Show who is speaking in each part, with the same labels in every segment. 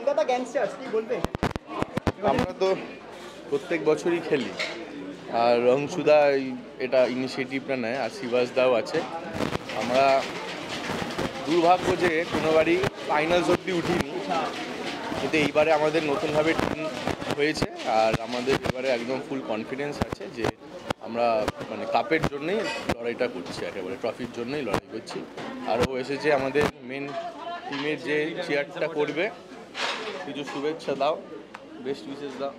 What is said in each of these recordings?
Speaker 1: কলকাতা গ্যাংস্টার্স কি বলবে?
Speaker 2: আমরা তো প্রত্যেক বছরই খেলি, আর রংশুদা এটা ইনিশিয়েটিভটা নেয়, আর শিবাস দাও আছে। আমরা দুর্ভাগ্য যে কোনোবারই ফাইনালস অব্দি উঠিনি, কিন্তু এইবারে আমাদের নতুনভাবে টিম হয়েছে, আর আমাদের এবারে একদম ফুল কনফিডেন্স আছে যে আমরা মানে কাপের জন্যই লড়াইটা করছি, একেবারে ট্রফির জন্যই লড়াই করছি। আরও এসেছে আমাদের মেন টিমের যে চেয়ারটা করবে, কিছু শুভেচ্ছা দাও, বেস্ট উইশেস দাও।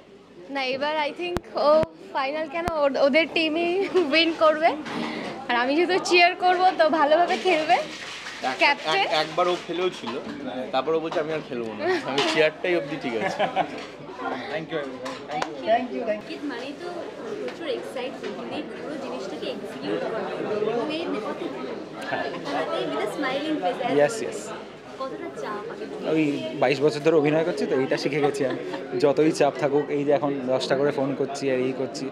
Speaker 3: না, এবার আই থিঙ্ক ও ফাইনাল কেন ওদের টিমই উইন করবে, আর আমি যেহেতু চিয়ার করব তো ভালোভাবে খেলবে ক্যাপ্টেন।
Speaker 2: একবার ও খেলেও ছিল, তারপর ও বলছে আমি আর খেলবো না, আমি চেয়ারটাই অবধি ঠিক আছে।
Speaker 1: Thank you
Speaker 4: thank you cricket মানে তো প্রচুর এক্সাইটমেন্ট, পুরো জিনিসটাকে এক্সিকিউট করা এবং এই স্মাইলিং ফেস।
Speaker 5: ইয়েস ইয়েস,
Speaker 4: কতটা চাপ আগে
Speaker 5: ওই 22 বছর ধরে অভিনয় করছি তো এইটা শিখে গেছি আমি। যতই চাপ থাকুক, এই যে এখন 10টা করে ফোন করছি আর এই করছি,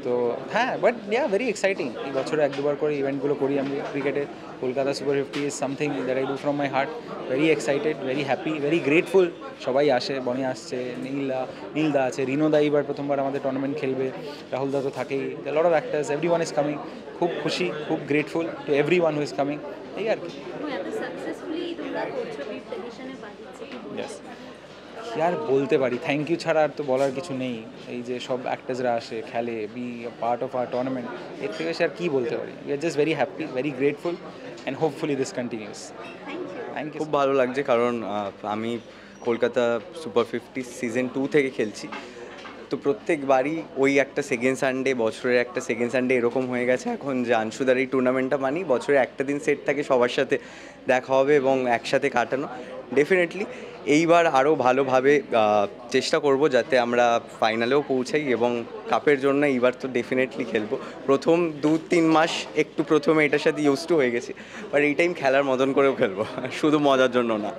Speaker 5: তো হ্যাঁ, বাট ভেরি এক্সাইটিং। এই বছরে 1-2বার করে ইভেন্টগুলো করি আমি ক্রিকেটে। Kolkata super 50 is something that I do from my heart. Very excited, very happy, very grateful. সবাই আসে, বনি আসছে, নীলদা আছে, রিনোদা এইবার প্রথমবার আমাদের টুর্নামেন্ট খেলবে, রাহুলদা তো থাকেই, lot of actors, everyone is coming. খুব খুশি, খুব grateful to everyone who is coming, এই আর কি।
Speaker 4: এত সাকসেসফুলি তোমরা করছো, ফিফথ এডিশনে পাঠিয়েছে, কি বলছো?
Speaker 5: Yes. কি আর বলতে পারি, থ্যাংক ইউ ছাড়া আর তো বলার কিছু নেই। এই যে সব অ্যাক্টার্সরা আসে, খেলে, be part of our tournament, এর থেকে সে আর কী বলতে পারি। We are just very happy, very grateful, and hopefully this continues. Thank you.
Speaker 6: খুব ভালো লাগছে, কারণ আমি কলকাতা সুপার 50 সিজন 2 থেকে খেলছি, তো প্রত্যেকবারই ওই একটা সেকেন্ড সানডে, বছরের একটা সেকেন্ড সানডে এরকম হয়ে গেছে এখন যে আনসুদার এই টুর্নামেন্টটা মানি বছরে একটা দিন সেট থাকে, সবার সাথে দেখা হবে এবং একসাথে কাটানো। ডেফিনেটলি এইবার আরও ভালোভাবে চেষ্টা করব যাতে আমরা ফাইনালেও পৌঁছাই, এবং কাপের জন্য এইবার তো ডেফিনেটলি খেলবো। প্রথম 2-3 মাস একটু প্রথমে এটার সাথে ইউজ টু হয়ে গেছি, বাট এই টাইম খেলার মতন করেও খেলবো, শুধু মজার জন্য না।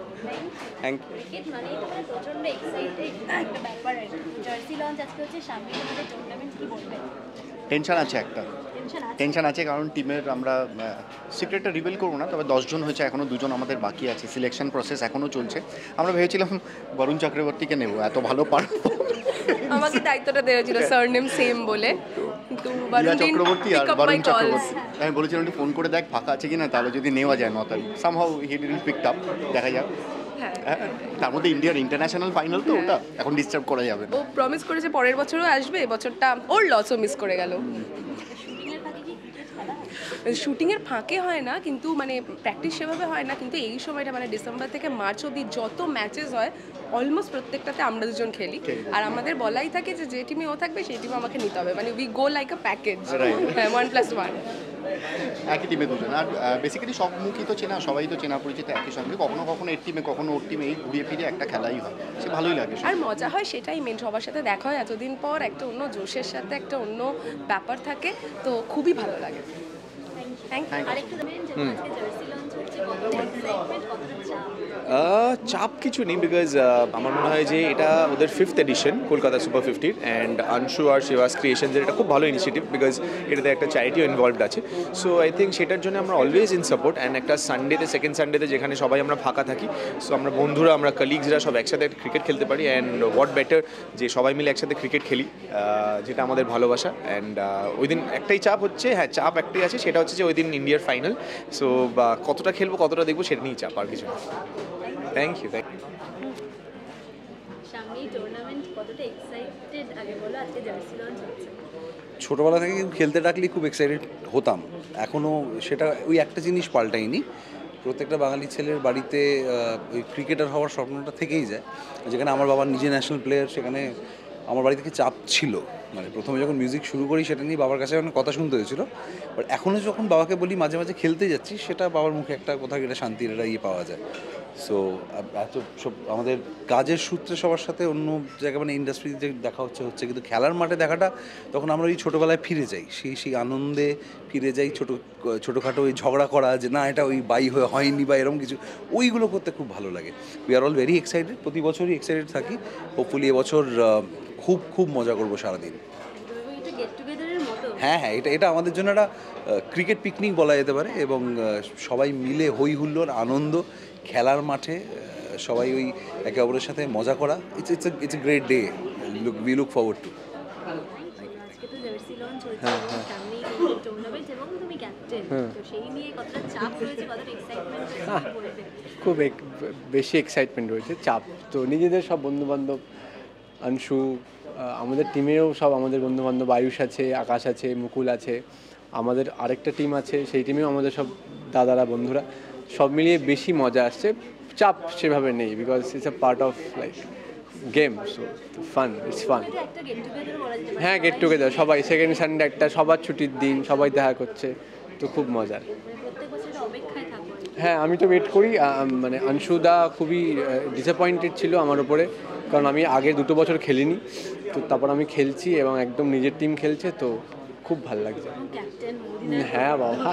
Speaker 6: Thank you.
Speaker 4: ক্রিকেট মানে তোমরা প্রচন্ড এক্সাইটেড একটা ব্যাপার। জার্সি লঞ্চ আজকে হচ্ছে, সামনে তোমাদের টুর্নামেন্ট, কি বলবে?
Speaker 7: টেনশন আছে, একটা টেনশন আছে, কারণ টিমের আমরা সিক্রেটটা রিভিল করবো না, তবে 10 জন হয়েছে, এখনও 2 জন আমাদের বাকি আছে, সিলেকশন প্রসেস এখনও চলছে। আমরা ভেবেছিলাম বরুণ চক্রবর্তীকে নেব, এত ভালো পারবো।
Speaker 8: আমাকে দায়িত্বটা দেওয়া ছিল সারনেম সেম বলে, কিন্তু
Speaker 7: রিয়া চক্রবর্তী আর বরুণ চক্রবর্তী, আমি বলেছিলাম একটু ফোন করে দেখ ফাঁকা আছে কিনা, তাহলে যদি নেওয়া যায় 9 তারিখ। Somehow he didn't pick up, দেখা যাক। তার মধ্যে ইন্ডিয়ার ইন্টারন্যাশনাল ফাইনাল তো, ওটা এখন ডিস্টার্ব করা যাবে না।
Speaker 8: ও প্রমিস করেছে পরের বছরও আসবে, এবছরটা ওর লসও মিস করে গেল। শুটিংয়ের ফাঁকে হয় না, কিন্তু মানে প্র্যাকটিস সেভাবে হয় না, কিন্তু এই সময়টা মানে ডিসেম্বর থেকে মার্চ অবধি যত ম্যাচেস হয় অলমোস্ট প্রত্যেকটাতে আমরা দুজন খেলি, আর আমাদের বলাই থাকে যে যে টিমে ও থাকবে সেই টিমে আমাকে নিতে হবে, মানে we go like a package, 1+1।
Speaker 7: একই টিমে 2 জন, আর বেসিক্যালি সব মুখই তো চেনা, সবাই তো চেনা পরিচিত একই সঙ্গে, কখনো কখনো এর টিমে কখনো ওর টিমে, এই ঘুরিয়ে ফিরে একটা খেলাই হয়, সে ভালোই লাগে।
Speaker 8: আর মজা হয়, সেটাই মেন। সবার সাথে দেখা হয় এতদিন পর, একটা অন্য জোশের সাথে একটা অন্য ব্যাপার থাকে, তো খুবই ভালো লাগে। Thank you.
Speaker 4: আরেকটু জানেন যে আজকে জার্সি লঞ্চ হচ্ছে, কতটা এক্সাইটমেন্ট, কতটা চাপ?
Speaker 9: চাপ কিছু নেই, বিকজ আমার মনে হয় যে এটা ওদের 5th edition Kolkata super 50, and Anshu আর শিবাস ক্রিয়েশনসের এটা খুব ভালো ইনিশিয়েটিভ, বিকজ এটাতে একটা চ্যারিটিও ইনভলভড আছে। সো আই থিঙ্ক সেটার জন্য আমরা অলওয়েজ ইন সাপোর্ট, অ্যান্ড একটা সানডেতে, সেকেন্ড সানডেতে যেখানে সবাই আমরা ফাঁকা থাকি, সো আমরা বন্ধুরা, আমরা কলিগসরা সব একসাথে ক্রিকেট খেলতে পারি, অ্যান্ড হোয়াট বেটার যে সবাই মিলে একসাথে ক্রিকেট খেলি, যেটা আমাদের ভালোবাসা। অ্যান্ড ওই দিন একটাই চাপ হচ্ছে, হ্যাঁ চাপ একটাই আছে, সেটা হচ্ছে যে ওই দিন ইন্ডিয়ার ফাইনাল, সো কতটা খেলবো, কতটা দেখবো, সেটা নিয়েই চাপ, আর কিছু না। Thank you.
Speaker 4: সামনেই টুর্নামেন্ট, কতটা এক্সাইটেড আগে বলো, আজকে জার্সি লঞ্চ হচ্ছে?
Speaker 10: ছোটোবেলা থেকে খেলতে ডাকলে খুব এক্সাইটেড হতাম, এখনও সেটা ওই একটা জিনিস পাল্টায়নি। প্রত্যেকটা বাঙালি ছেলের বাড়িতে ওই ক্রিকেটার হওয়ার স্বপ্নটা থেকেই যায়। যেখানে আমার বাবার নিজে ন্যাশনাল প্লেয়ার, সেখানে আমার বাড়ি থেকে চাপ ছিল, মানে প্রথমে যখন মিউজিক শুরু করি সেটা নিয়ে বাবার কাছে অনেক কথা শুনতে হয়েছিল, বাট এখনও যখন বাবাকে বলি মাঝে মাঝে খেলতে যাচ্ছি, সেটা বাবার মুখে একটা কোথাও একটা শান্তির একটা ইয়ে পাওয়া যায়। সো এত সব আমাদের কাজের সূত্রে সবার সাথে অন্য জায়গায় মানে ইন্ডাস্ট্রিতে দেখা হচ্ছে, কিন্তু খেলার মাঠে দেখাটা তখন আমরা ওই ছোটোবেলায় ফিরে যাই, সেই আনন্দে ফিরে যাই। ছোটোখাটো ওই ঝগড়া করা যে না এটা ওই বাই হয়নি বা এরকম কিছু, ওইগুলো করতে খুব ভালো লাগে। We are all very excited, প্রতি বছরই এক্সাইটেড থাকি। হোপফুলি এবছর খুব খুব মজা করবো সারাদিন। হ্যাঁ, এটা আমাদের জন্য একটা ক্রিকেট পিকনিক বলা যেতে পারে, এবং সবাই মিলে হই হুল্লোড়, আনন্দ, খেলার মাঠে সবাই ওই একে অপরের সাথে মজা করা, it's a great day, we look forward to.
Speaker 4: আজকে তো জার্সি লঞ্চ হচ্ছে সামনেই টুর্নামেন্ট এবং তুমি ক্যাপ্টেন, তো সেই নিয়ে কতটা চাপ রয়েছে, কতটা এক্সাইটমেন্ট রয়েছে?
Speaker 1: খুব বেশি এক্সাইটমেন্ট রয়েছে, চাপ তো নিজেদের সব বন্ধুবান্ধব, অংশু, আমাদের টিমেও সব আমাদের বন্ধুবান্ধব, আয়ুষ আছে, আকাশ আছে, মুকুল আছে, আমাদের আরেকটা টিম আছে সেই টিমেও আমাদের সব দাদারা বন্ধুরা, সব মিলিয়ে বেশি মজা আসছে। চাপ সেভাবে নেই because it's a part of like game, so fun, it's fun.
Speaker 4: এটা একটা গেট টুগেদার বলা যেতে পারে।
Speaker 1: হ্যাঁ, গেট টুগেদার, সবাই সেকেন্ড সানডে একটা, সবার ছুটির দিন, সবাই দেখা করছে, তো খুব মজার।
Speaker 4: প্রত্যেক বছর এটা অপেক্ষায় থাকো।
Speaker 1: হ্যাঁ, আমি তো ওয়েট করি। মানে অংশুদা খুবই ডিসঅ্যাপয়েন্টেড ছিল আমার ওপরে, কারণ আমি আগে 2 বছর খেলিনি, তো তারপর আমি খেলছি এবং একদম নিজের টিম খেলছে, তো খুব ভালো লাগছে।
Speaker 4: ক্যাপ্টেন
Speaker 1: হ্যাঁ বাবা,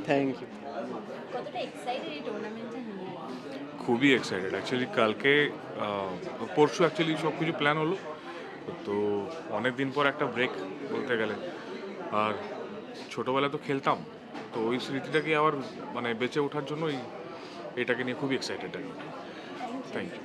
Speaker 1: থ্যাংক ইউ।
Speaker 4: কতটা এক্সাইটেড এই টুর্নামেন্টটা নিয়ে?
Speaker 11: খুবই এক্সাইটেড অ্যাকচুয়ালি। কালকে পরশু অ্যাকচুয়ালি সব কিছু প্ল্যান হলো, তো অনেক দিন পর একটা ব্রেক বলতে গেলে। আর ছোটোবেলায় তো খেলতাম, তো ওই স্মৃতিটাকে আবার মানে বেঁচে ওঠার জন্য এটাকে নিয়ে খুবই এক্সাইটেড। Thank you.